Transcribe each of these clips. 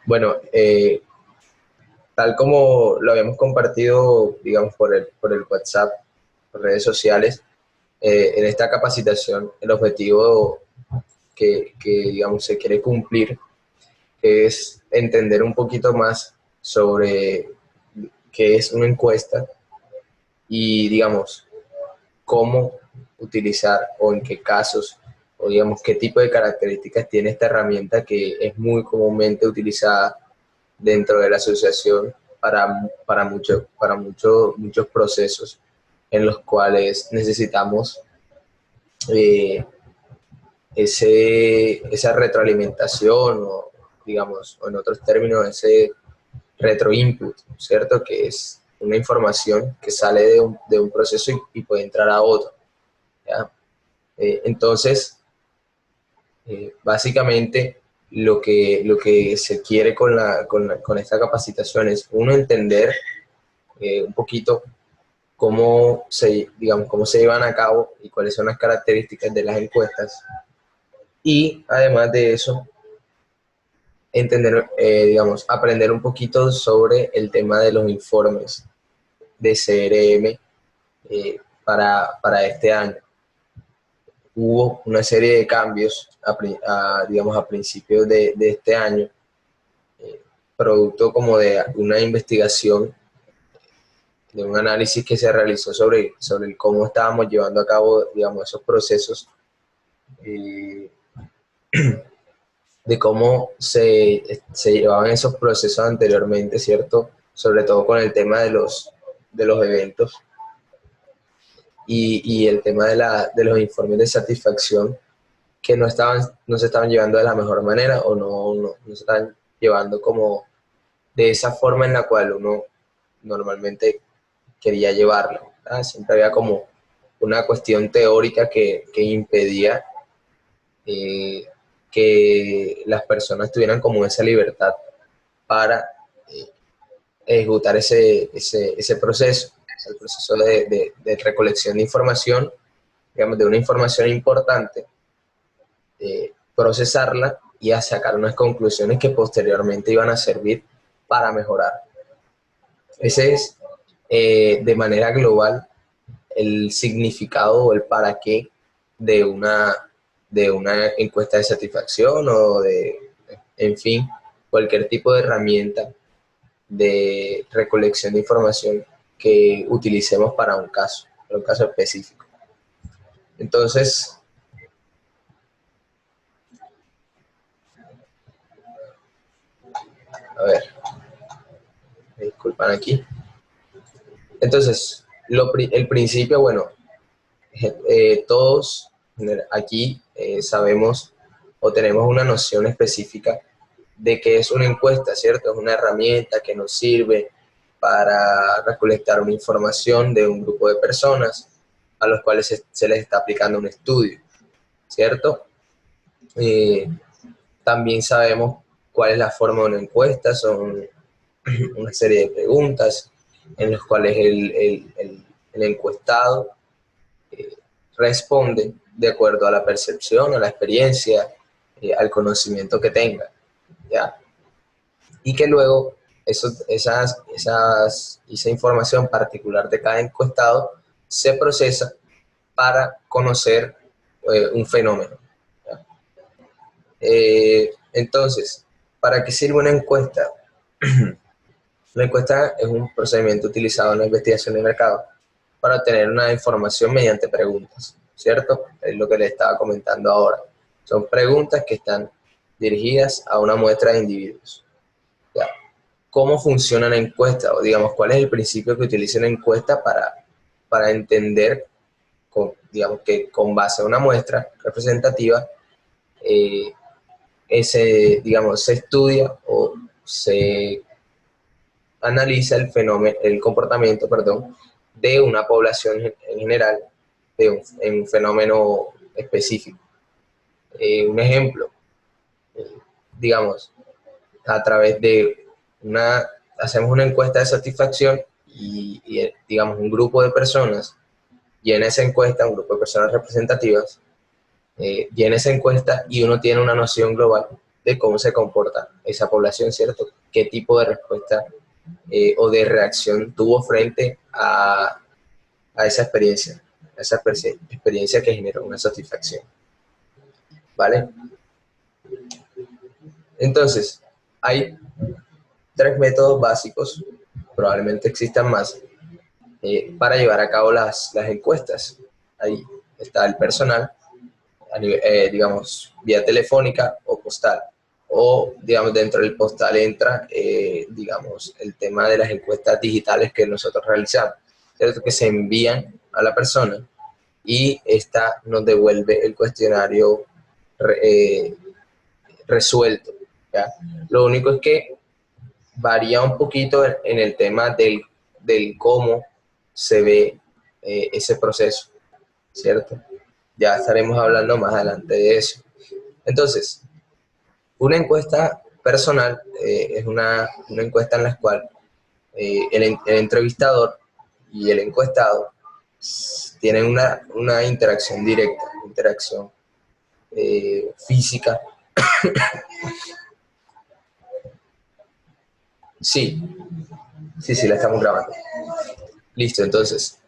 Bueno, tal como lo habíamos compartido, digamos, por el WhatsApp, por redes sociales, en esta capacitación, el objetivo digamos, se quiere cumplir es entender un poquito más sobre qué es una encuesta y, digamos, cómo utilizar o en qué casos o, digamos, qué tipo de características tiene esta herramienta que es muy comúnmente utilizada dentro de la asociación muchos procesos en los cuales necesitamos eh, esa retroalimentación o, digamos, o en otros términos, ese retroinput, ¿cierto? Que es una información que sale de un proceso y puede entrar a otro, ¿ya? Entonces, básicamente, lo que se quiere con esta capacitación es, uno, entender un poquito digamos, cómo se llevan a cabo y cuáles son las características de las encuestas. Y además de eso, entender, digamos, aprender un poquito sobre el tema de los informes de CRM para este año. Hubo una serie de cambios, digamos, a principios de este año, producto como de una investigación, de un análisis que se realizó sobre cómo estábamos llevando a cabo, digamos, esos procesos, eh, de cómo se llevaban esos procesos anteriormente, ¿cierto? Sobre todo con el tema de los eventos y el tema de los informes de satisfacción que no se estaban llevando de la mejor manera o no se estaban llevando como de esa forma en la cual uno normalmente quería llevarlo, ¿verdad? Siempre había como una cuestión teórica que impedía eh, que las personas tuvieran como esa libertad para eh, ejecutar ese proceso, el proceso de recolección de información, digamos, de una información importante, procesarla y a sacar unas conclusiones que posteriormente iban a servir para mejorar. Ese es, de manera global, el significado o el para qué de una, de una encuesta de satisfacción o en fin, cualquier tipo de herramienta de recolección de información que utilicemos para un caso específico. Entonces, a ver, me disculpan aquí. Entonces, el principio, bueno, todos aquí sabemos o tenemos una noción específica de qué es una encuesta, ¿cierto? Es una herramienta que nos sirve para recolectar una información de un grupo de personas a los cuales se les está aplicando un estudio, ¿cierto? Eh, También sabemos cuál es la forma de una encuesta, son una serie de preguntas en las cuales el encuestado responde de acuerdo a la percepción, a la experiencia, al conocimiento que tenga, ¿ya? Y que luego esa información particular de cada encuestado se procesa para conocer un fenómeno, ¿ya? Entonces, ¿para qué sirve una encuesta? La encuesta es un procedimiento utilizado en la investigación de mercado para obtener una información mediante preguntas, ¿cierto? Es lo que le estaba comentando ahora. Son preguntas que están dirigidas a una muestra de individuos, ¿ya? ¿Cómo funciona la encuesta? O digamos, ¿cuál es el principio que utiliza una encuesta para entender, digamos, que con base a una muestra representativa, eh, digamos, se estudia o se analiza el fenómeno, el comportamiento, perdón, de una población en general en un fenómeno específico? Un ejemplo, digamos, a través de hacemos una encuesta de satisfacción digamos, un grupo de personas llena esa encuesta, un grupo de personas representativas, llena esa encuesta y uno tiene una noción global de cómo se comporta esa población, ¿cierto? ¿Qué tipo de respuesta o de reacción tuvo frente a esa experiencia? A esa experiencia que generó una satisfacción, ¿vale? Entonces, hay tres métodos básicos, probablemente existan más, para llevar a cabo las encuestas. Ahí está el personal, digamos, vía telefónica o postal. O, digamos, dentro del postal entra, digamos, el tema de las encuestas digitales que nosotros realizamos, ¿cierto? Que se envían a la persona y esta nos devuelve el cuestionario resuelto, ¿ya? Lo único es que varía un poquito en el tema del cómo se ve ese proceso, ¿cierto? Ya estaremos hablando más adelante de eso. Entonces, una encuesta personal es una encuesta en la cual el entrevistador y el encuestado tienen una interacción directa, interacción física. Sí, sí, la estamos grabando. Listo, entonces,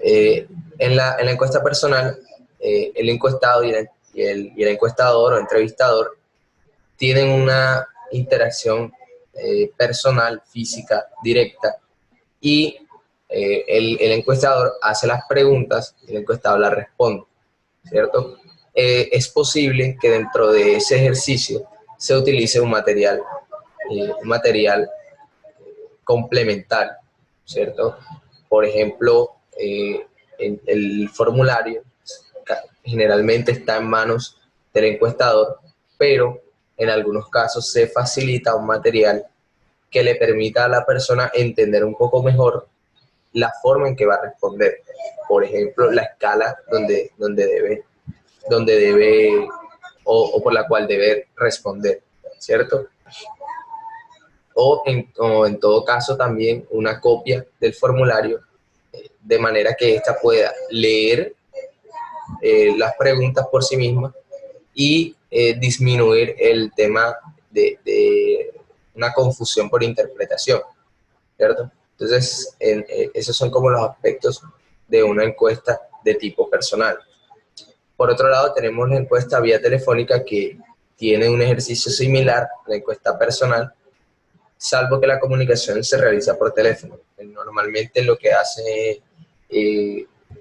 en la encuesta personal, el encuestado y el encuestador o entrevistador tienen una interacción personal, física, directa, y el encuestador hace las preguntas y el encuestado las responde, ¿cierto? Es posible que dentro de ese ejercicio se utilice un material complementario, ¿cierto? Por ejemplo, el formulario generalmente está en manos del encuestador, pero en algunos casos se facilita un material que le permita a la persona entender un poco mejor la forma en que va a responder. Por ejemplo, la escala donde debe o por la cual debe responder, ¿cierto? O en todo caso también una copia del formulario de manera que ésta pueda leer las preguntas por sí misma y disminuir el tema de una confusión por interpretación, ¿cierto? Entonces, esos son como los aspectos de una encuesta de tipo personal. Por otro lado, tenemos la encuesta vía telefónica que tiene un ejercicio similar a la encuesta personal, salvo que la comunicación se realiza por teléfono. Normalmente lo que hace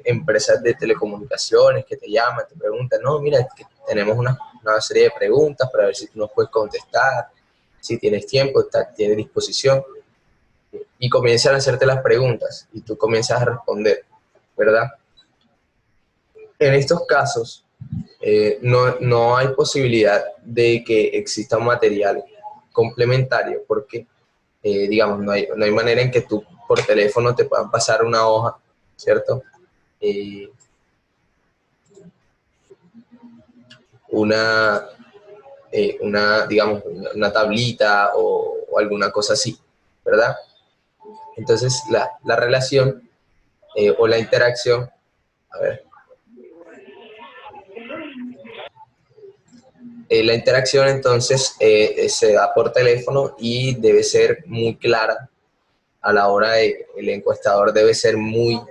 empresas de telecomunicaciones que te llaman, te preguntan, no, mira, es que tenemos una serie de preguntas para ver si tú nos puedes contestar, si tienes tiempo, tienes disposición, y comienzan a hacerte las preguntas y tú comienzas a responder, ¿verdad? En estos casos, no hay posibilidad de que exista un material complementario porque, digamos, no hay manera en que tú por teléfono te puedan pasar una hoja, ¿cierto? Una, digamos, una tablita o alguna cosa así, ¿verdad? Entonces, la relación o la interacción, a ver, la interacción entonces se da por teléfono y debe ser muy clara a la hora de, el encuestador debe ser muy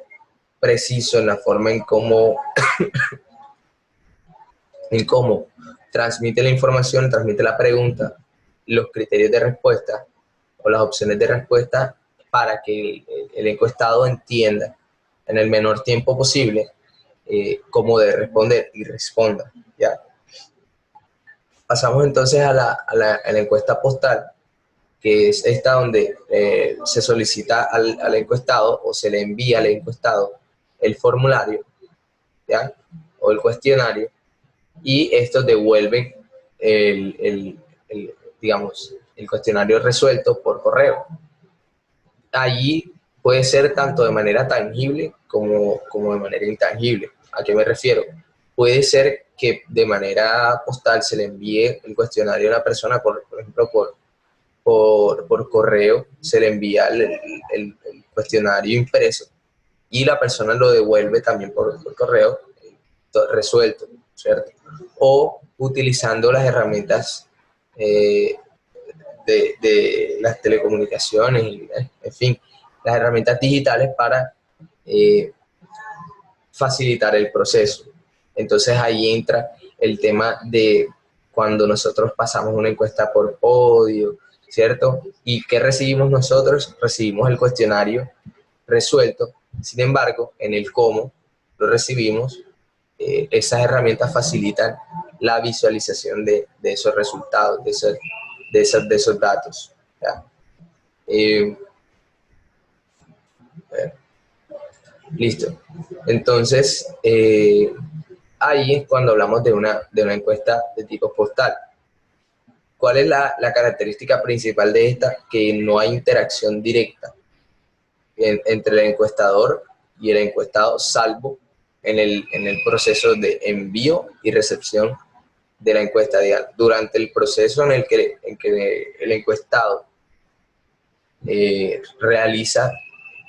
preciso en la forma en cómo transmite la información, transmite la pregunta, los criterios de respuesta o las opciones de respuesta para que el encuestado entienda en el menor tiempo posible cómo debe responder y responda, ¿ya? Pasamos entonces a la encuesta postal, que es esta donde se solicita al encuestado o se le envía al encuestado el formulario, ¿ya? O el cuestionario, y estos devuelven digamos, el cuestionario resuelto por correo. Allí puede ser tanto de manera tangible como de manera intangible. ¿A qué me refiero? Puede ser que de manera postal se le envíe el cuestionario a la persona, por ejemplo, por correo, se le envía el cuestionario impreso y la persona lo devuelve también por correo resuelto, ¿cierto? O utilizando las herramientas eh, de las telecomunicaciones, en fin, las herramientas digitales para eh, facilitar el proceso. Entonces ahí entra el tema de cuando nosotros pasamos una encuesta por podio, ¿cierto? ¿Y qué recibimos nosotros? Recibimos el cuestionario resuelto. Sin embargo, en el cómo lo recibimos, esas herramientas facilitan la visualización de esos resultados, de esos datos. ¿Ya? Eh, Listo. Entonces, ahí es cuando hablamos de una encuesta de tipo postal. ¿Cuál es la característica principal de esta? Que no hay interacción directa entre el encuestador y el encuestado, salvo en el proceso de envío y recepción de la encuesta. Durante el proceso en que el encuestado realiza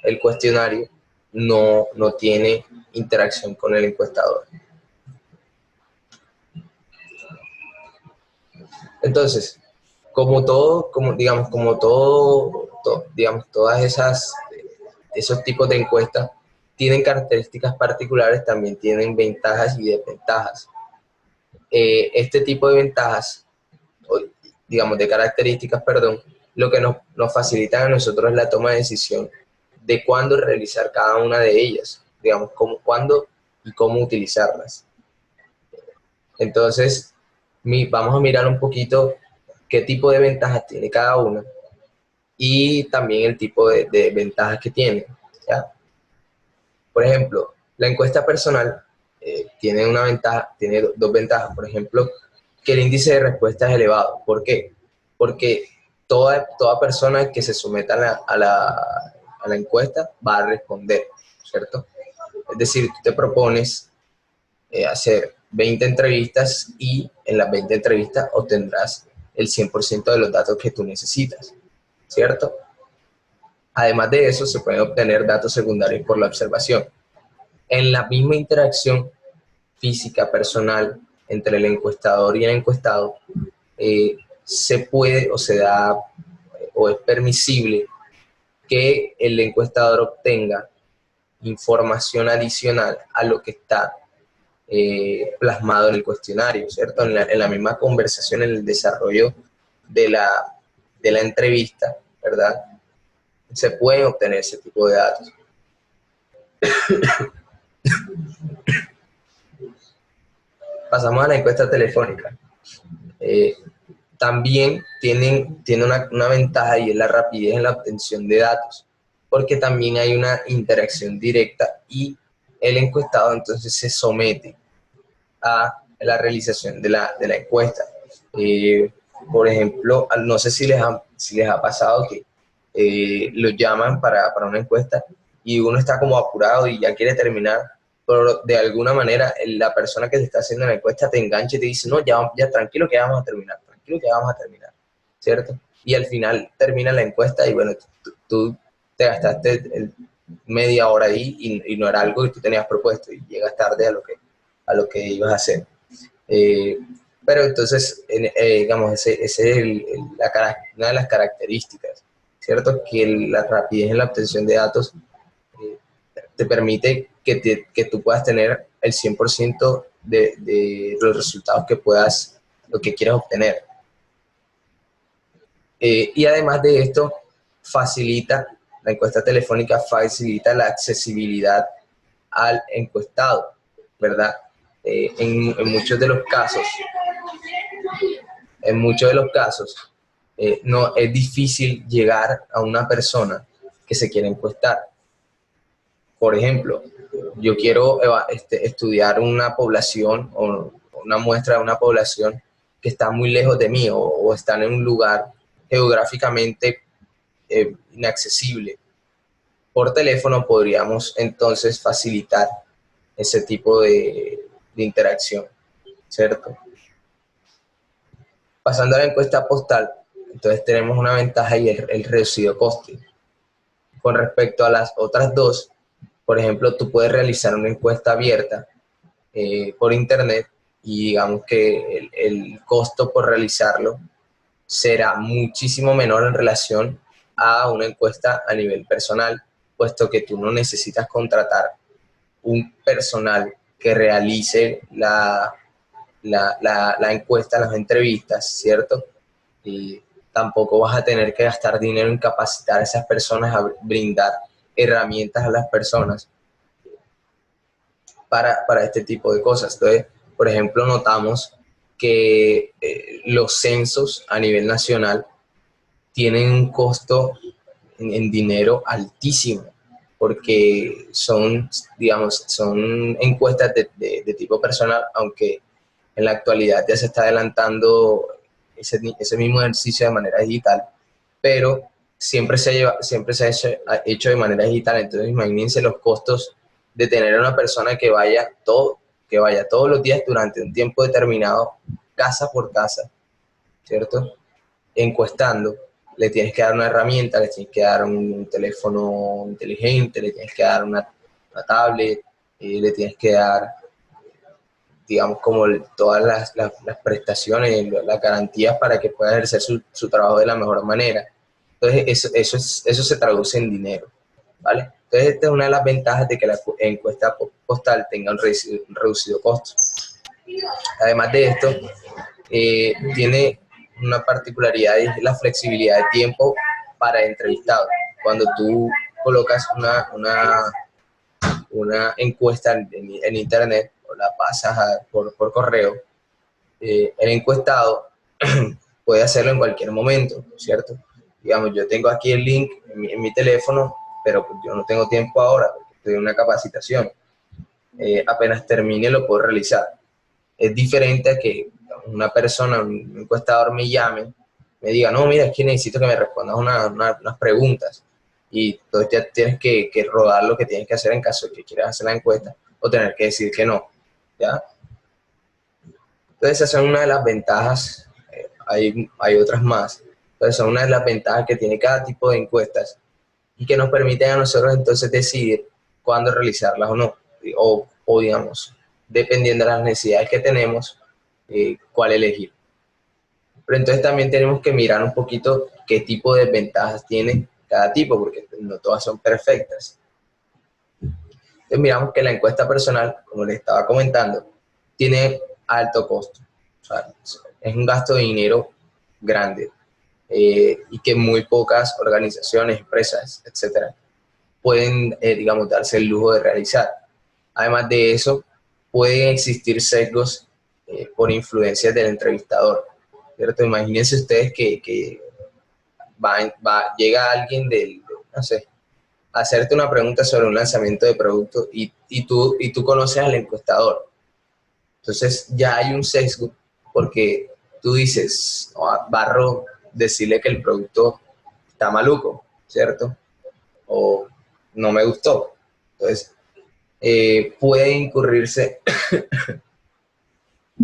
el cuestionario, no tiene interacción con el encuestador. Entonces, digamos, todas esos tipos de encuestas tienen características particulares, también tienen ventajas y desventajas. Este tipo de ventajas, digamos, de características, perdón, lo que nos facilita a nosotros es la toma de decisión de cuándo realizar cada una de ellas, digamos, cuándo y cómo utilizarlas. Entonces, vamos a mirar un poquito qué tipo de ventajas tiene cada una y también el tipo de ventajas que tiene, ¿ya? Por ejemplo, la encuesta personal tiene una ventaja, tiene dos ventajas. Por ejemplo, que el índice de respuesta es elevado. ¿Por qué? Porque toda persona que se someta a la encuesta va a responder, ¿cierto? Es decir, tú te propones hacer 20 entrevistas y en las 20 entrevistas obtendrás el 100% de los datos que tú necesitas, ¿cierto? Además de eso, se pueden obtener datos secundarios por la observación. En la misma interacción física personal entre el encuestador y el encuestado, se puede o se da o es permisible que el encuestador obtenga información adicional a lo que está plasmado en el cuestionario, ¿cierto? En la misma conversación, en el desarrollo de la entrevista, ¿verdad? Se pueden obtener ese tipo de datos. Pasamos a la encuesta telefónica. También tiene una ventaja y es la rapidez en la obtención de datos, porque también hay una interacción directa y el encuestado entonces se somete a la realización de la encuesta. Por ejemplo, no sé si les ha pasado que los llaman para una encuesta y uno está como apurado y ya quiere terminar, pero de alguna manera la persona que te está haciendo la encuesta te engancha y te dice, no, ya tranquilo que vamos a terminar, ¿cierto? Y al final termina la encuesta y bueno, tú te gastaste media hora ahí y no era algo que tú tenías propuesto y llegas tarde a lo que ibas a hacer. Pero entonces, digamos, ese es una de las características, ¿cierto? Que la rapidez en la obtención de datos eh, te permite que tú puedas tener el 100% de los resultados lo que quieras obtener. Y además de esto, la encuesta telefónica facilita la accesibilidad al encuestado, ¿verdad? En muchos de los casos, no es difícil llegar a una persona que se quiere encuestar. Por ejemplo, yo quiero estudiar una población o una muestra de una población que está muy lejos de mí o están en un lugar geográficamente inaccesible. Por teléfono podríamos entonces facilitar ese tipo de interacción, ¿cierto? Pasando a la encuesta postal, entonces tenemos una ventaja y el reducido coste. Con respecto a las otras dos, por ejemplo, tú puedes realizar una encuesta abierta por internet y digamos que el costo por realizarlo será muchísimo menor en relación a una encuesta a nivel personal, puesto que tú no necesitas contratar un personal que realice la encuesta, las entrevistas, ¿cierto? Y tampoco vas a tener que gastar dinero en capacitar a esas personas, a brindar herramientas a las personas para este tipo de cosas. Entonces, por ejemplo, notamos que los censos a nivel nacional tienen un costo en dinero altísimo, porque son, digamos, son encuestas de tipo personal, aunque en la actualidad ya se está adelantando ese mismo ejercicio de manera digital, pero siempre se ha hecho de manera digital. Entonces imagínense los costos de tener a una persona que vaya todos los días durante un tiempo determinado, casa por casa, ¿cierto? Encuestando. Le tienes que dar una herramienta, le tienes que dar un teléfono inteligente, le tienes que dar una tablet, le tienes que dar, digamos, como todas las prestaciones, las garantías para que pueda ejercer su trabajo de la mejor manera. Entonces, eso se traduce en dinero, ¿vale? Entonces, esta es una de las ventajas de que la encuesta postal tenga un reducido costo. Además de esto, tiene una particularidad, es la flexibilidad de tiempo para el entrevistado. Cuando tú colocas una encuesta en internet o la pasas por correo, el encuestado puede hacerlo en cualquier momento, ¿cierto? Digamos, yo tengo aquí el link en mi teléfono, pero pues yo no tengo tiempo ahora porque estoy en una capacitación. Apenas termine lo puedo realizar. Es diferente a que una persona, un encuestador me llame, me diga, no, mira, es que necesito que me respondas unas preguntas. Y entonces ya tienes que rodar lo que tienes que hacer en caso de que quieras hacer la encuesta o tener que decir que no, ¿ya? Entonces esas son una de las ventajas, hay otras más. Entonces son una de las ventajas que tiene cada tipo de encuestas y que nos permiten a nosotros entonces decidir cuándo realizarlas o no, o digamos, dependiendo de las necesidades que tenemos, cuál elegir. Pero entonces también tenemos que mirar un poquito qué tipo de ventajas tiene cada tipo, porque no todas son perfectas. Entonces miramos que la encuesta personal, como les estaba comentando, tiene alto costo. O sea, es un gasto de dinero grande, y que muy pocas organizaciones, empresas, etcétera, pueden, digamos, darse el lujo de realizar. Además de eso, pueden existir sesgos por influencias del entrevistador, ¿cierto? Imagínense ustedes que llega alguien no sé, a hacerte una pregunta sobre un lanzamiento de producto y tú conoces al encuestador. Entonces ya hay un sesgo porque tú dices, oh, barro decirle que el producto está maluco, ¿cierto? O no me gustó. Entonces, puede incurrirse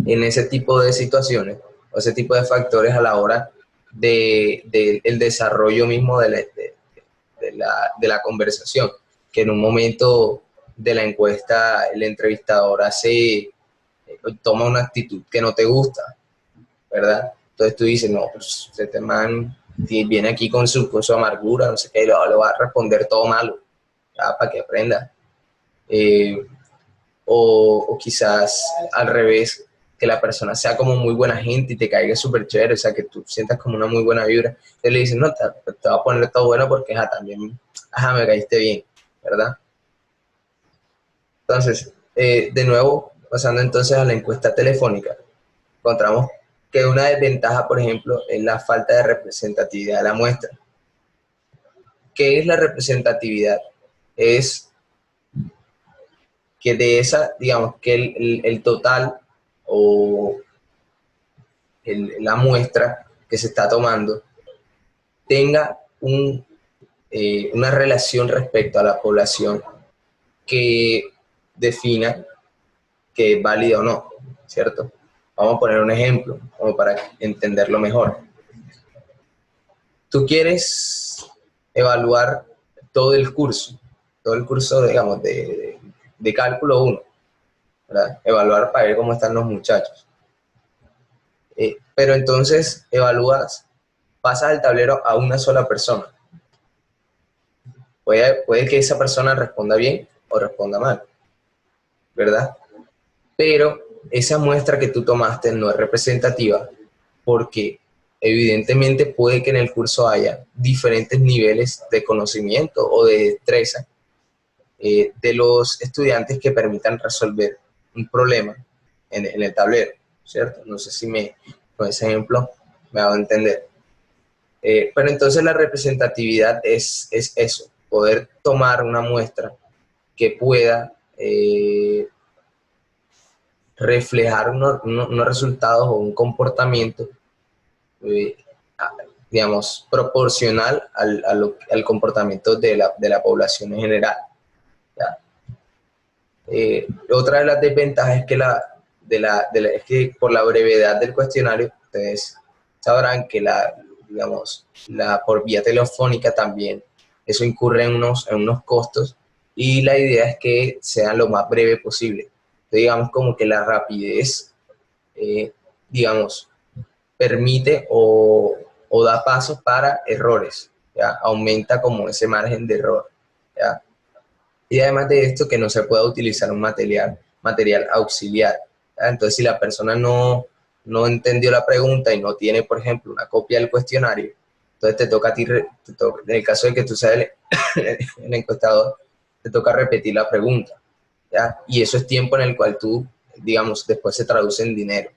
en ese tipo de situaciones o ese tipo de factores a la hora el desarrollo mismo de la conversación, que en un momento de la encuesta el entrevistador toma una actitud que no te gusta, ¿verdad? Entonces tú dices, no, pues este man viene aquí con su amargura, no sé qué, lo va a responder todo malo, ya, para que aprenda. Eh, o quizás al revés, que la persona sea como muy buena gente y te caiga súper chévere, o sea, que tú sientas como una muy buena vibra. Entonces le dices, no, te voy a poner todo bueno porque también, me caíste bien, ¿verdad? Entonces, de nuevo, pasando entonces a la encuesta telefónica, encontramos que una desventaja, por ejemplo, es la falta de representatividad de la muestra. ¿Qué es la representatividad? Es que de esa, digamos, que el total o la muestra que se está tomando tenga una relación respecto a la población que defina que es válida o no, ¿cierto? Vamos a poner un ejemplo, como para entenderlo mejor. Tú quieres evaluar todo el curso, digamos, de cálculo 1, ¿verdad? Evaluar para ver cómo están los muchachos. Pero entonces evalúas pasas el tablero a una sola persona. Puede que esa persona responda bien o responda mal, ¿verdad? Pero esa muestra que tú tomaste no es representativa porque evidentemente puede que en el curso haya diferentes niveles de conocimiento o de destreza de los estudiantes que permitan resolver un problema en el tablero, ¿cierto? No sé si con ese ejemplo me hago entender. Pero entonces la representatividad es eso, poder tomar una muestra que pueda reflejar unos resultados o un comportamiento, eh, digamos, proporcional al comportamiento de la población en general. ¿Ya? Otra de las desventajas es que, es que por la brevedad del cuestionario, ustedes sabrán que digamos, por vía telefónica también, eso incurre en unos costos y la idea es que sea lo más breve posible. Entonces, digamos como que la rapidez, digamos, permite o da pasos para errores, ¿ya? Aumenta como ese margen de error, ¿ya? Y además de esto, que no se pueda utilizar un material auxiliar, ¿ya? Entonces, si la persona no entendió la pregunta y no tiene, por ejemplo, una copia del cuestionario, entonces te toca a ti, en el caso de que tú seas el encuestador, te toca repetir la pregunta, ¿ya? Y eso es tiempo en el cual tú, digamos, después se traduce en dinero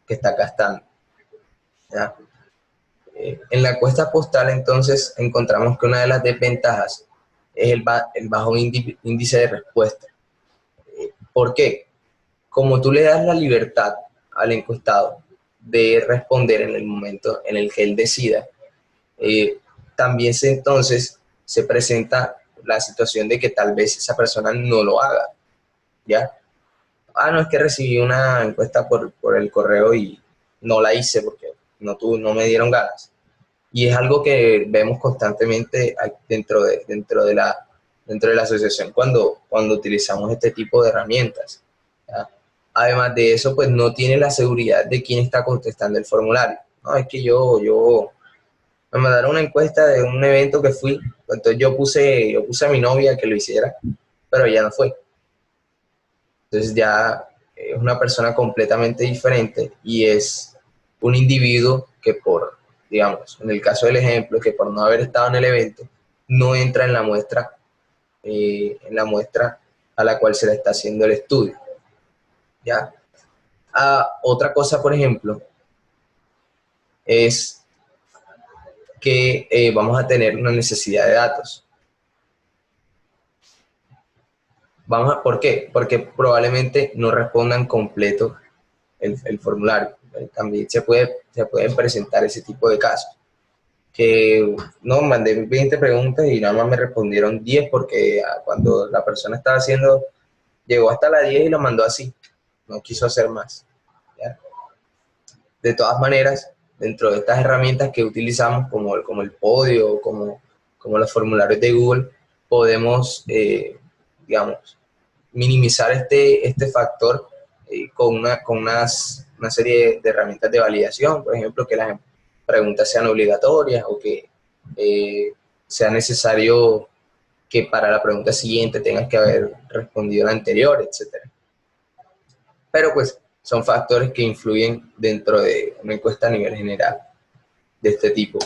que estás gastando, ¿ya? En la encuesta postal, entonces, encontramos que una de las desventajas es el bajo índice de respuesta. ¿Por qué? Como tú le das la libertad al encuestado de responder en el momento en el que él decida, también entonces se presenta la situación de que tal vez esa persona no lo haga, ¿ya? Ah, no, es que recibí una encuesta por el correo y no la hice porque no me dieron ganas. Y es algo que vemos constantemente dentro de la asociación cuando utilizamos este tipo de herramientas, ¿ya? Además de eso, pues no tiene la seguridad de quién está contestando el formulario. No, es que yo me mandaron una encuesta de un evento que fui, entonces yo puse a mi novia que lo hiciera, pero ella no fue. Entonces ya es una persona completamente diferente y es un individuo que digamos, en el caso del ejemplo, que por no haber estado en el evento, no entra en la muestra a la cual se le está haciendo el estudio. ¿Ya? Otra cosa, por ejemplo, es que vamos a tener una necesidad de datos. ¿Por qué? Porque probablemente no respondan completo el formulario. También se pueden presentar ese tipo de casos. Que no, mandé 20 preguntas y nada más me respondieron 10 porque cuando la persona estaba haciendo, llegó hasta la 10 y lo mandó así. No quiso hacer más, ¿ya? De todas maneras, dentro de estas herramientas que utilizamos, como el Podio, como los formularios de Google, podemos, digamos, minimizar este factor con una serie de herramientas de validación, por ejemplo, que las preguntas sean obligatorias o que sea necesario que para la pregunta siguiente tengas que haber respondido la anterior, etc. Pero pues son factores que influyen dentro de una encuesta a nivel general de este tipo.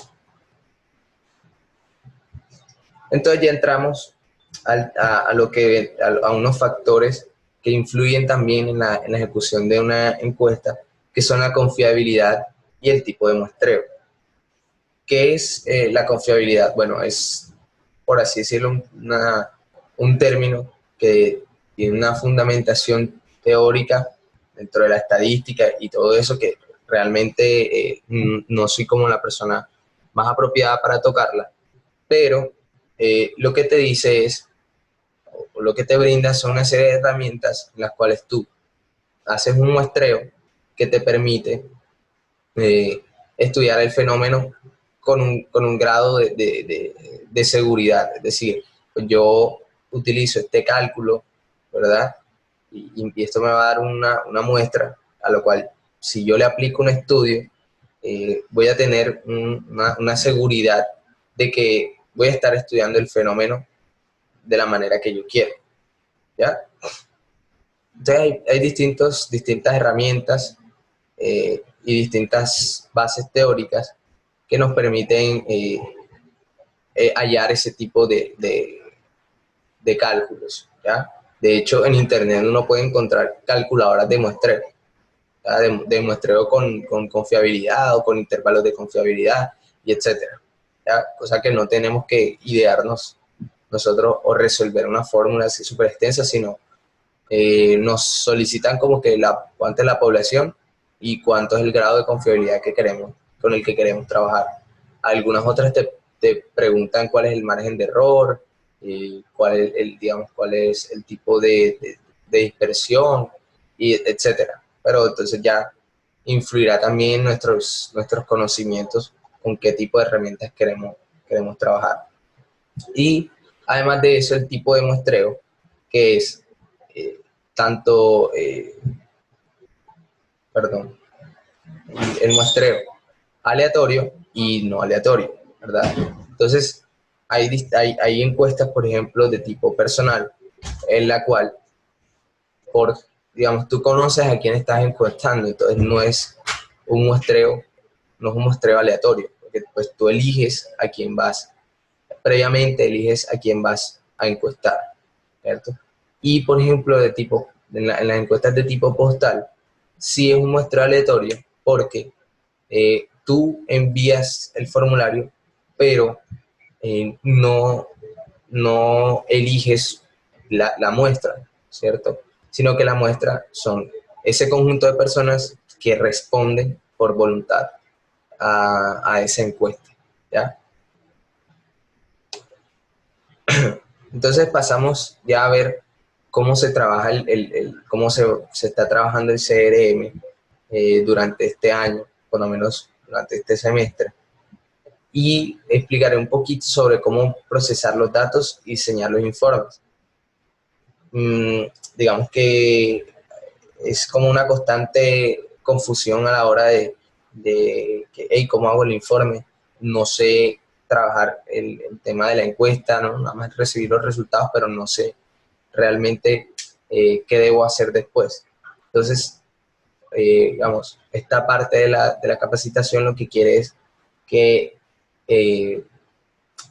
Entonces ya entramos a unos factores que influyen también en la ejecución de una encuesta, que son la confiabilidad y el tipo de muestreo. ¿Qué es la confiabilidad? Bueno, es, por así decirlo, un término que tiene una fundamentación teórica dentro de la estadística y todo eso que realmente no soy como la persona más apropiada para tocarla, pero lo que te dice es, o lo que te brinda son una serie de herramientas en las cuales tú haces un muestreo que te permite estudiar el fenómeno con un grado de seguridad. Es decir, pues yo utilizo este cálculo, ¿verdad? Y esto me va a dar una muestra, a lo cual si yo le aplico un estudio, voy a tener una seguridad de que voy a estar estudiando el fenómeno de la manera que yo quiero, ¿ya? Entonces hay distintas herramientas y distintas bases teóricas que nos permiten hallar ese tipo de cálculos, ¿ya? De hecho, en Internet uno puede encontrar calculadoras de muestreo, ¿ya? De muestreo con confiabilidad o con intervalos de confiabilidad y etcétera, ¿ya? Cosa que no tenemos que idearnos nosotros o resolver una fórmula así súper extensa, sino nos solicitan como que cuánta es la población y cuánto es el grado de confiabilidad que queremos, con el que queremos trabajar. Algunas otras te preguntan cuál es el margen de error, digamos, cuál es el tipo de dispersión, y etcétera. Pero entonces ya influirá también nuestros conocimientos con qué tipo de herramientas queremos trabajar. Y además de eso, el tipo de muestreo, que es eh, tanto, perdón, el muestreo aleatorio y no aleatorio, ¿verdad? Entonces, hay encuestas, por ejemplo, de tipo personal, en la cual, digamos, tú conoces a quién estás encuestando, entonces no es un muestreo aleatorio, porque pues tú eliges a quién vas, previamente eliges a quién vas a encuestar, ¿cierto? Y, por ejemplo, en las encuestas de tipo postal, sí es un muestreo aleatorio porque tú envías el formulario, pero no eliges la muestra, ¿cierto? Sino que la muestra son ese conjunto de personas que responden por voluntad a esa encuesta, ¿ya? Entonces pasamos ya a ver cómo se trabaja cómo se está trabajando el CRM durante este año, por lo menos durante este semestre. Y explicaré un poquito sobre cómo procesar los datos y diseñar los informes. Digamos que es como una constante confusión a la hora de que, hey, ¿cómo hago el informe? No sé trabajar el tema de la encuesta, ¿no? Nada más recibir los resultados, pero no sé realmente qué debo hacer después. Entonces, digamos, esta parte de la capacitación lo que quiere es que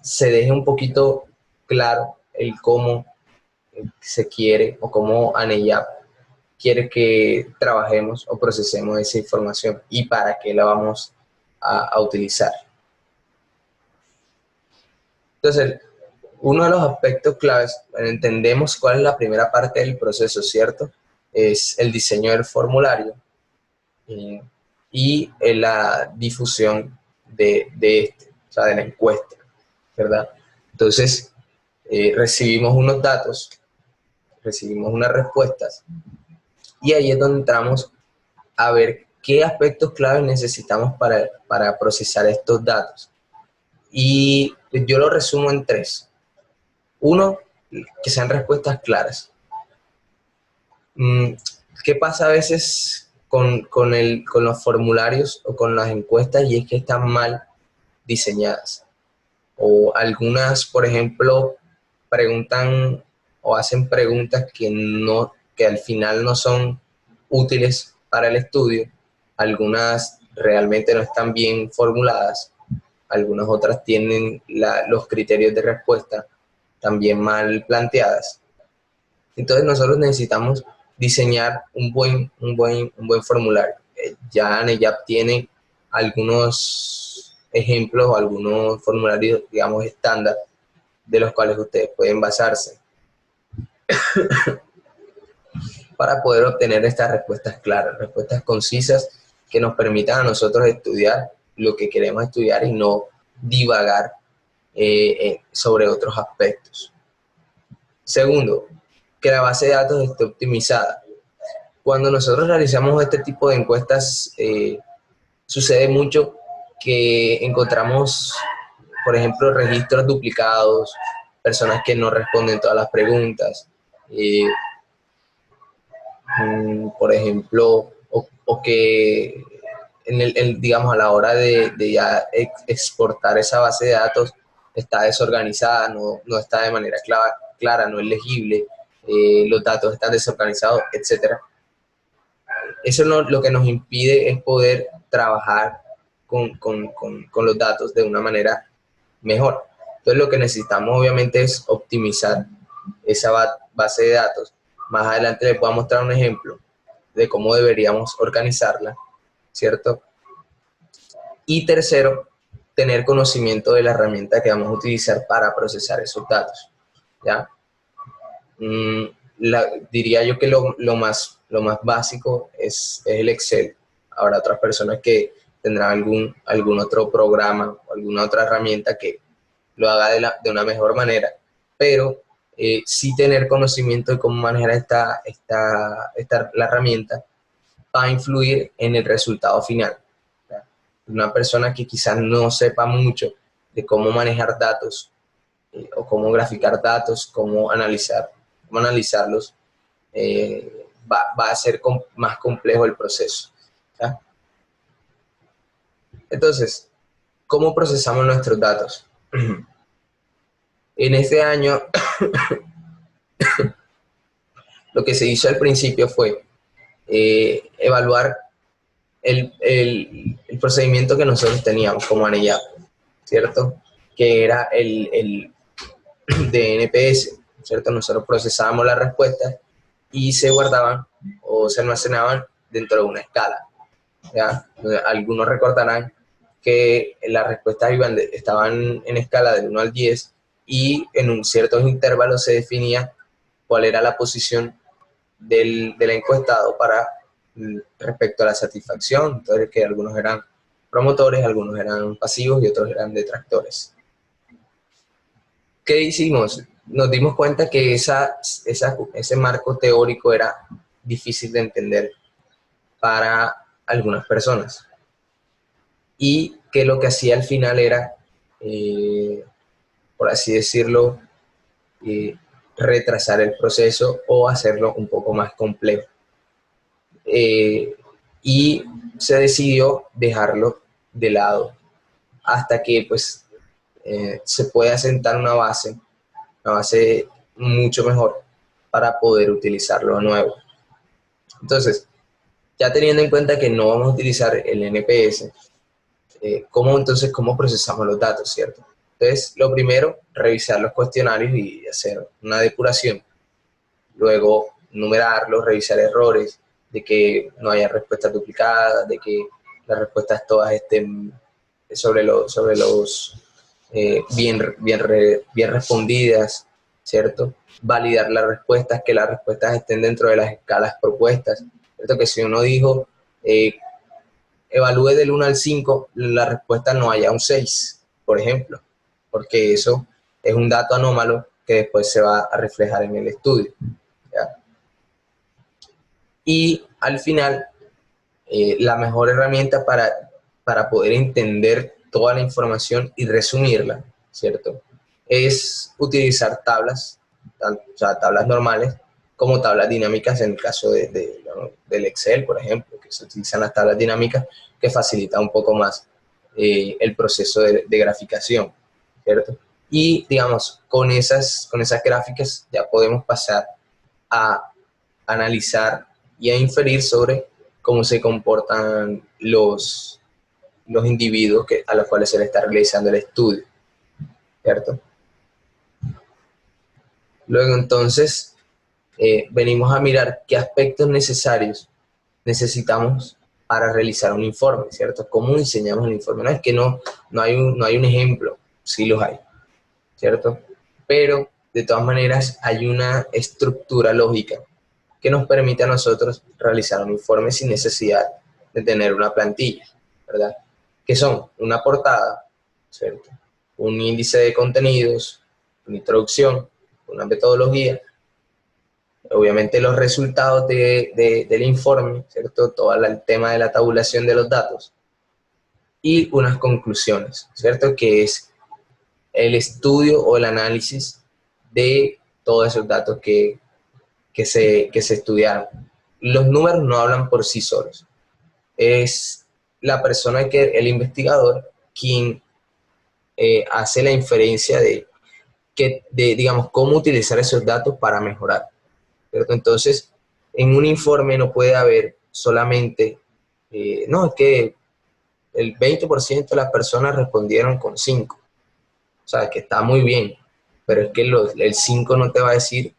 se deje un poquito claro el cómo se quiere o cómo ANEYAP quiere que trabajemos o procesemos esa información y para qué la vamos a utilizar. Entonces, uno de los aspectos claves, entendemos cuál es la primera parte del proceso, ¿cierto? Es el diseño del formulario y la difusión o sea, de la encuesta, ¿verdad? Entonces, recibimos unos datos, recibimos unas respuestas y ahí es donde entramos a ver qué aspectos claves necesitamos para procesar estos datos. Y yo lo resumo en tres. Uno, que sean respuestas claras. ¿Qué pasa a veces con los formularios o con las encuestas? Y es que están mal diseñadas. O algunas, por ejemplo, preguntan o hacen preguntas que al final no son útiles para el estudio. Algunas realmente no están bien formuladas. Algunas otras tienen los criterios de respuesta también mal planteadas. Entonces nosotros necesitamos diseñar un buen formulario. Ya ANEYAP tiene algunos ejemplos o algunos formularios, digamos, estándar, de los cuales ustedes pueden basarse para poder obtener estas respuestas claras, respuestas concisas que nos permitan a nosotros estudiar lo que queremos estudiar y no divagar sobre otros aspectos. Segundo, que la base de datos esté optimizada. Cuando nosotros realizamos este tipo de encuestas, sucede mucho que encontramos, por ejemplo, registros duplicados, personas que no responden todas las preguntas, por ejemplo, o que digamos, a la hora de ya exportar esa base de datos, está desorganizada, no está de manera clara, no es legible, los datos están desorganizados, etcétera. Eso lo que nos impide es poder trabajar con los datos de una manera mejor. Entonces lo que necesitamos obviamente es optimizar esa base de datos. Más adelante les voy a mostrar un ejemplo de cómo deberíamos organizarla, ¿cierto? Y tercero, tener conocimiento de la herramienta que vamos a utilizar para procesar esos datos, ¿ya? Diría yo que lo más básico es el Excel. Habrá otras personas que tendrán algún otro programa o alguna otra herramienta que lo haga de una mejor manera, pero sí tener conocimiento de cómo manejar la herramienta va a influir en el resultado final. Una persona que quizás no sepa mucho de cómo manejar datos o cómo graficar datos, cómo analizarlos, va a ser más complejo el proceso, ¿ya? Entonces, ¿cómo procesamos nuestros datos? En este año, lo que se hizo al principio fue evaluar el procedimiento que nosotros teníamos como ANEYAP, ¿cierto? Que era el de NPS, ¿cierto? Nosotros procesábamos las respuestas y se guardaban o se almacenaban dentro de una escala, ¿ya? Algunos recordarán que las respuestas estaban en escala del 1 al 10 y en un ciertos intervalos se definía cuál era la posición del encuestado respecto a la satisfacción. Entonces, que algunos eran promotores, algunos eran pasivos y otros eran detractores. ¿Qué hicimos? Nos dimos cuenta que ese marco teórico era difícil de entender para algunas personas y que lo que hacía al final era, por así decirlo, retrasar el proceso o hacerlo un poco más complejo. Y se decidió dejarlo de lado hasta que pues se pueda sentar una base mucho mejor para poder utilizarlo de nuevo. Entonces, ya teniendo en cuenta que no vamos a utilizar el NPS, ¿cómo procesamos los datos, cierto? Entonces, lo primero, revisar los cuestionarios y hacer una depuración. Luego, numerarlos, revisar errores, de que no haya respuestas duplicadas, de que las respuestas todas estén bien respondidas, ¿cierto? Validar las respuestas, que las respuestas estén dentro de las escalas propuestas, ¿cierto? Que si uno dijo, evalúe del 1 al 5, la respuesta no haya un 6, por ejemplo, porque eso es un dato anómalo que después se va a reflejar en el estudio, ¿ya? Y al final, la mejor herramienta para poder entender toda la información y resumirla, ¿cierto? Es utilizar tablas, o sea, tablas normales, como tablas dinámicas en el caso del Excel, por ejemplo, que se utilizan las tablas dinámicas, que facilita un poco más el proceso de graficación, ¿cierto? Y, digamos, con esas gráficas ya podemos pasar a analizar y a inferir sobre cómo se comportan los individuos a los cuales se le está realizando el estudio, ¿cierto? Luego entonces venimos a mirar qué aspectos necesitamos para realizar un informe, ¿cierto? ¿Cómo diseñamos el informe? No es que no hay un ejemplo, sí los hay, ¿cierto? Pero de todas maneras hay una estructura lógica que nos permite a nosotros realizar un informe sin necesidad de tener una plantilla, ¿verdad? Que son una portada, ¿cierto? Un índice de contenidos, una introducción, una metodología, obviamente los resultados del informe, ¿cierto? Todo el tema de la tabulación de los datos y unas conclusiones, ¿cierto? Que es el estudio o el análisis de todos esos datos que se estudiaron. Los números no hablan por sí solos. Es la persona el investigador, quien hace la inferencia digamos, cómo utilizar esos datos para mejorar, ¿cierto? Entonces, en un informe no puede haber solamente, no, es que el 20% de las personas respondieron con 5, o sea, que está muy bien, pero es que el 5 no te va a decir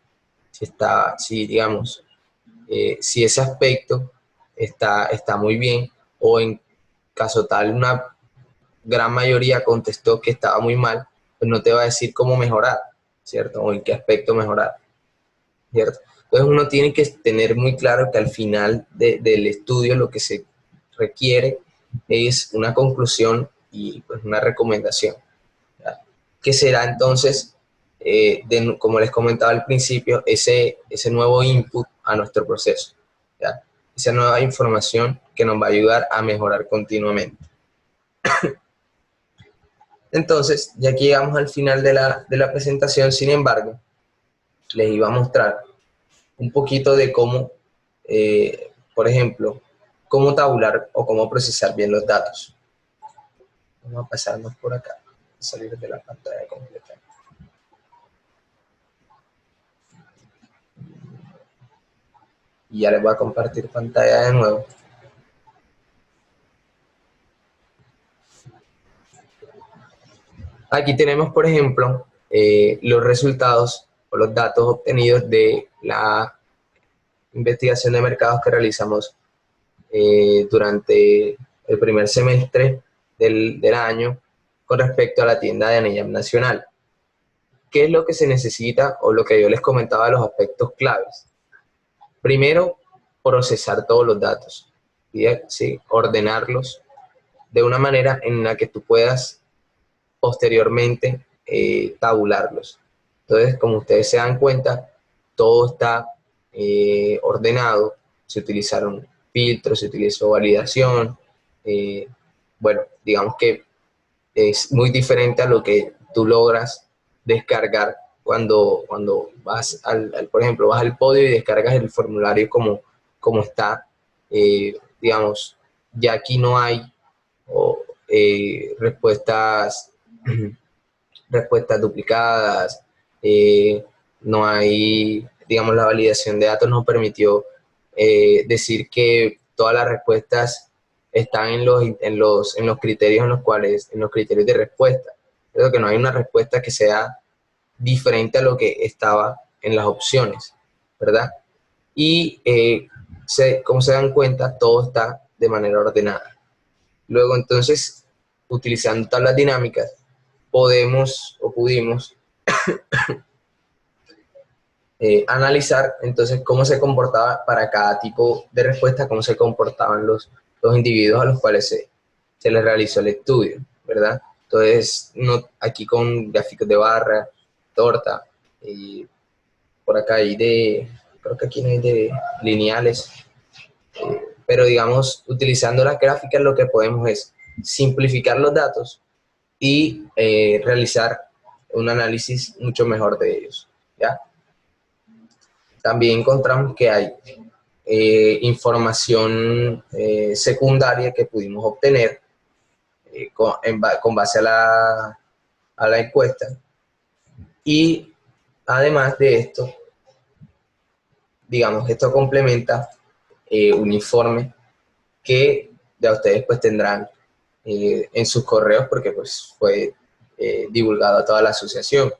si digamos, si ese aspecto está muy bien, o en caso tal una gran mayoría contestó que estaba muy mal, pues no te va a decir cómo mejorar, ¿cierto? O en qué aspecto mejorar, ¿cierto? Entonces uno tiene que tener muy claro que al final del estudio lo que se requiere es una conclusión y pues una recomendación, ¿ya? Que será entonces, como les comentaba al principio, ese nuevo input a nuestro proceso, ¿ya? Esa nueva información que nos va a ayudar a mejorar continuamente. Entonces, ya que llegamos al final de la presentación, sin embargo, les iba a mostrar un poquito de cómo, por ejemplo, cómo tabular o cómo procesar bien los datos. Vamos a pasarnos por acá, salir de la pantalla completa. Y ya les voy a compartir pantalla de nuevo. Aquí tenemos, por ejemplo, los resultados o los datos obtenidos de la investigación de mercados que realizamos durante el primer semestre del año con respecto a la tienda de Aneyam Nacional. ¿Qué es lo que se necesita o lo que yo les comentaba, los aspectos claves? Primero, procesar todos los datos, ¿sí? Ordenarlos de una manera en la que tú puedas posteriormente tabularlos. Entonces, como ustedes se dan cuenta, todo está ordenado, se utilizaron filtros, se utilizó validación, bueno, digamos que es muy diferente a lo que tú logras descargar cuando vas por ejemplo, vas al podio y descargas el formulario como está, digamos, ya aquí no hay respuestas respuestas duplicadas, no hay, digamos, la validación de datos nos permitió decir que todas las respuestas están en los criterios en los criterios de respuesta. Creo que no hay una respuesta que sea diferente a lo que estaba en las opciones, ¿verdad? Y como se dan cuenta, todo está de manera ordenada. Luego, entonces, utilizando tablas dinámicas, pudimos analizar entonces cómo se comportaba para cada tipo de respuesta, cómo se comportaban los individuos a los cuales se les realizó el estudio, ¿verdad? Entonces, aquí con gráficos de barra, torta, y por acá creo que aquí no hay de lineales, pero digamos, utilizando las gráficas lo que podemos es simplificar los datos y realizar un análisis mucho mejor de ellos, ¿ya? También encontramos que hay información secundaria que pudimos obtener con base a la encuesta, y además de esto, digamos, esto complementa un informe que ya ustedes pues tendrán en sus correos porque pues fue divulgado a toda la asociación.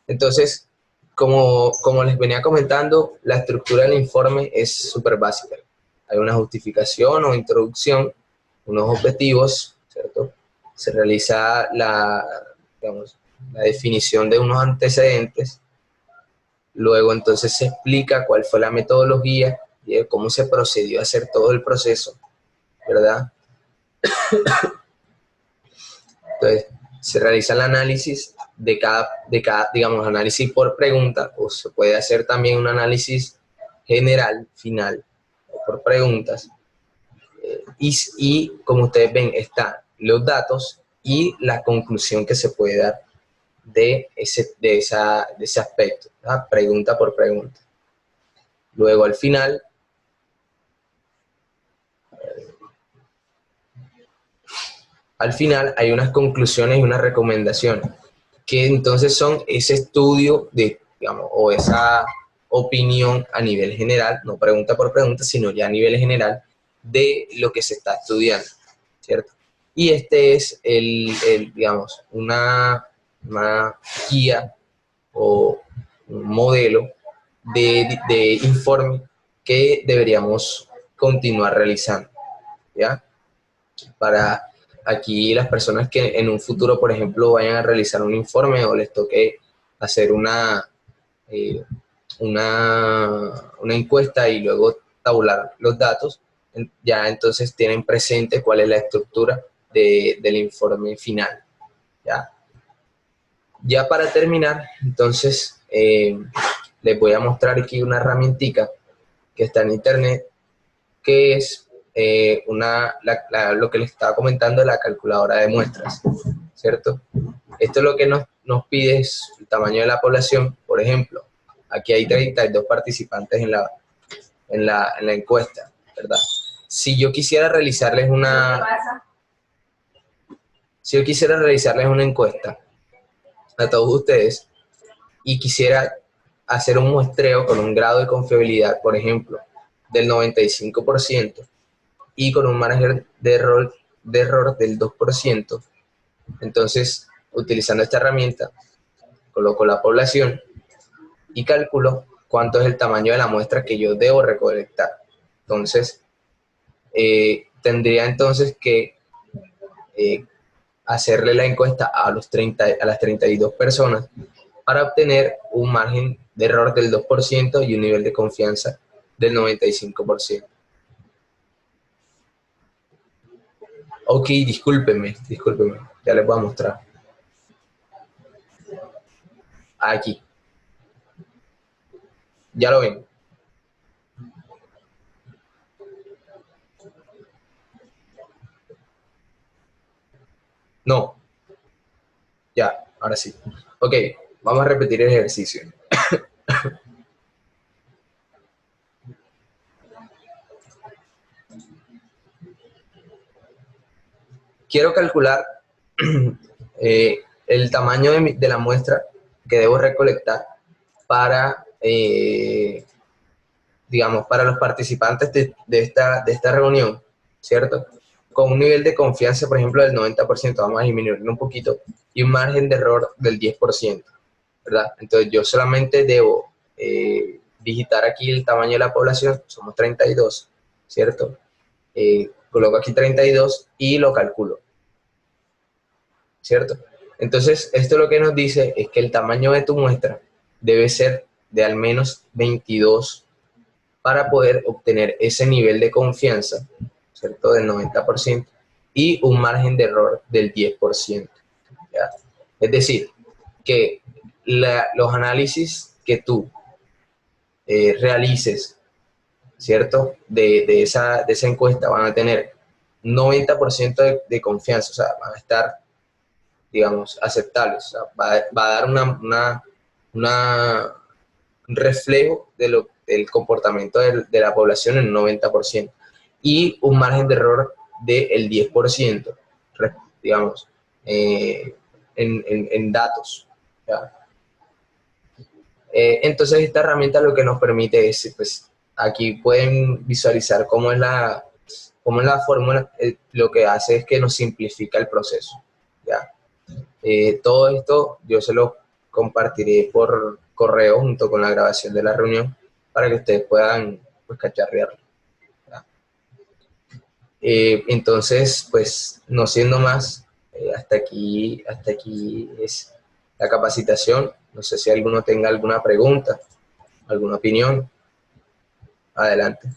Entonces, como les venía comentando, la estructura del informe es súper básica. Hay una justificación o introducción, unos objetivos, ¿cierto? Se realiza digamos, la definición de unos antecedentes. Luego entonces se explica cuál fue la metodología y cómo se procedió a hacer todo el proceso, ¿verdad? Entonces, se realiza el análisis de cada, digamos, análisis por pregunta, o se puede hacer también un análisis general, final, por preguntas. Y como ustedes ven, están los datos y la conclusión que se puede dar de ese aspecto, ¿verdad? Pregunta por pregunta. Luego, al final, al final hay unas conclusiones y unas recomendaciones, que entonces son ese estudio de, digamos, o esa opinión a nivel general, no pregunta por pregunta, sino ya a nivel general de lo que se está estudiando, ¿cierto? Y este es digamos, una guía o un modelo de informe que deberíamos continuar realizando, ¿ya? Para aquí las personas que en un futuro, por ejemplo, vayan a realizar un informe o les toque hacer eh, una encuesta y luego tabular los datos, ya entonces tienen presente cuál es la estructura del informe final, ¿ya? Ya para terminar, entonces, les voy a mostrar aquí una herramientica que está en internet, que es lo que les estaba comentando, la calculadora de muestras, ¿cierto? Esto es lo que nos pide es el tamaño de la población. Por ejemplo, aquí hay 32 participantes en la encuesta, ¿verdad? Si yo quisiera realizarles si yo quisiera realizarles una encuesta a todos ustedes y quisiera hacer un muestreo con un grado de confiabilidad, por ejemplo, del 95% y con un margen de error del 2%, entonces, utilizando esta herramienta, coloco la población y calculo cuánto es el tamaño de la muestra que yo debo recolectar. Entonces, tendría entonces que eh, hacerle la encuesta a las 32 personas para obtener un margen de error del 2% y un nivel de confianza del 95%. Ok, discúlpenme, ya les voy a mostrar. Aquí, ya lo ven. No, ya, ahora sí. Ok, vamos a repetir el ejercicio. Quiero calcular el tamaño de la muestra que debo recolectar para, digamos, para los participantes de esta reunión, ¿cierto? Con un nivel de confianza, por ejemplo, del 90%, vamos a disminuirlo un poquito, y un margen de error del 10%, ¿verdad? Entonces yo solamente debo digitar aquí el tamaño de la población, somos 32, ¿cierto? Coloco aquí 32 y lo calculo, ¿cierto? Entonces, esto lo que nos dice es que el tamaño de tu muestra debe ser de al menos 22 para poder obtener ese nivel de confianza, ¿cierto? Del 90% y un margen de error del 10%, ¿ya? Es decir, que los análisis que tú realices, ¿cierto? De esa encuesta van a tener 90% de confianza, o sea, van a estar, digamos, aceptables. O sea, va a dar un reflejo del comportamiento de la población en un 90% y un margen de error del 10%, digamos, en datos, ¿ya? Entonces esta herramienta lo que nos permite es, pues, aquí pueden visualizar cómo es la fórmula. Lo que hace es que nos simplifica el proceso, ¿ya? Todo esto yo se lo compartiré por correo junto con la grabación de la reunión para que ustedes puedan, pues, cacharrearlo, ¿ya? Entonces, pues, no siendo más, hasta aquí es la capacitación. No sé si alguno tenga alguna pregunta, alguna opinión. Adelante.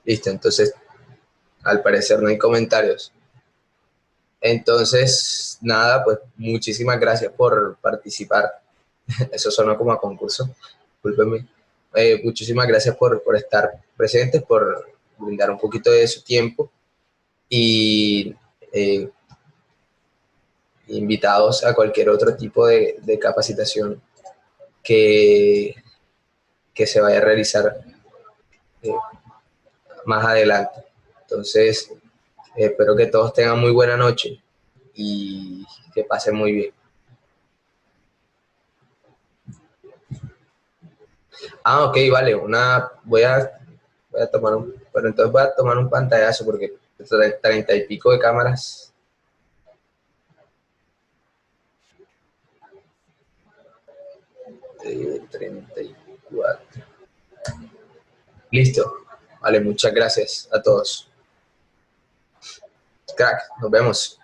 Listo, entonces, al parecer no hay comentarios. Entonces, nada, pues muchísimas gracias por participar. Eso sonó como a concurso, discúlpenme. Muchísimas gracias por estar presentes, por brindar un poquito de su tiempo y eh, invitados a cualquier otro tipo de capacitación que, que se vaya a realizar eh, más adelante. Entonces, espero que todos tengan muy buena noche y que pasen muy bien. Ah, ok, vale, voy a tomar pero entonces voy a tomar un pantallazo porque 30 y pico de cámaras, 34. Listo. Vale, muchas gracias a todos. Crack, nos vemos.